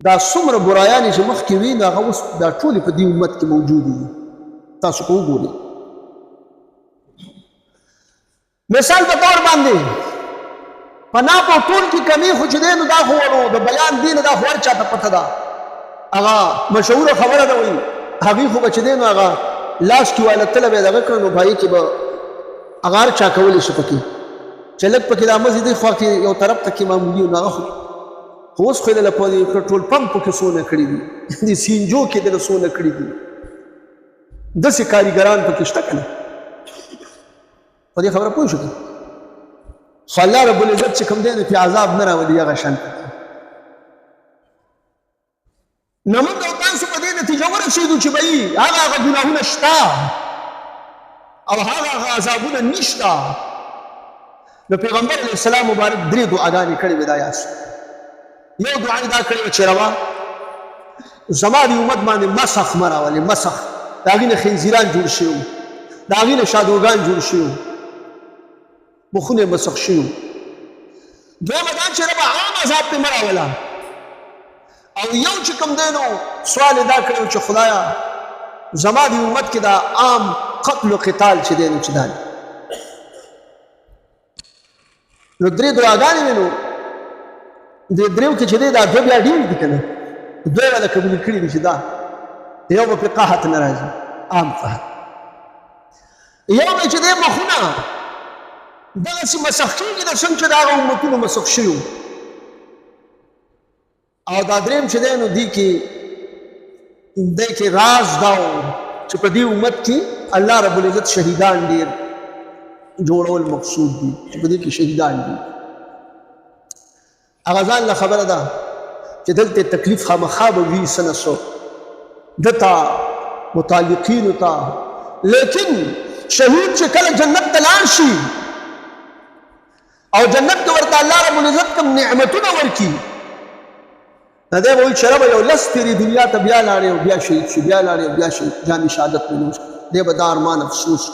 دا څومره برایانې چې مخکې وي نو هغه اوس دا ټولې په دې امت کې موجودې دي. تاسو که وګورئ مثال په طور باندې په ناپ او ټول کې کمی خو چې دی نو دا خو د بیان دی نه دا خو هر چا ته پته ده. هغه مشهوره خبره ده وایي هغې خو به چې دی نو هغه لاس کې والتله به یې دغه کړه نو په هغې کې به هغه هر چا کولی شي پکې چې لږ پکې دا مزې دې خوا کې یو طرف ته کې معمولي وي نو هغه خو اوس خو یې دله په پېټرول پمپ کې څونه کړي دي د سینجو کې دله څونه کړي دي. داسې کاریګران پکې شته که نه په دې خبره پوه شو که خو الله رب العزت چې کوم دی نو پې عذاب نه راولي هغه شان نو موږ او تاسو په دې نتیجه ورسېدو چې بهي هغه ګناهونه شته او هغه عذابونه نشته. نو پیغمبر علیه السلام مبارک 3 دعاګانې کړې وې دا یاست. یو دعا یې دا کړې وه چې روا زما د امت باندې مسخ مه راولې مسخ د هغې نه خنزیران جوړ شوي وو د هغې نه شادوګان جوړ شوي وو مخونه یې مسخ شوي وو. دویمه دا چې ربه عام عذاب پې مه راوله او یو چې کوم دی نو سوال یې دا کړی و چې خدایه زما د امت کې دا عام قتل و قتال چې دی نو چې دا نو 3 دعاګانې وې نو د 3 کې چې دی دا 2 بیا ډېر دي که نه 2 یې والا قبول کړي دي چې دا یو به پې قحط نه راځي عام قحط یو به چې دی مخونه دغسې مسخ کېږي د څنګه چې د هغه امتونو مسخ شوي وو او دا 3 چې دی نو دی کې راز دا و چې په دې امت کې الله رب العزت شهیدان ډېر جوړول مقصود دي چې په دې کې شهیدان دي. هغه ځان له خبره ده چې دلته تکلیف خامخا به وي څه نه څه دته متعلقینو ته لیکن شهید چې کله جنت ته لاړ شي او جنت کې ورته الله رب العزت کوم نعمتونه ورکړي نو دی به وایي چې ربه یو 10 پیرې دنیا ته بیا لاړې او بیا شهید شي بیا لاړې او بیا شهید جامې شهادت ونوش دی به دا ارمان افسوس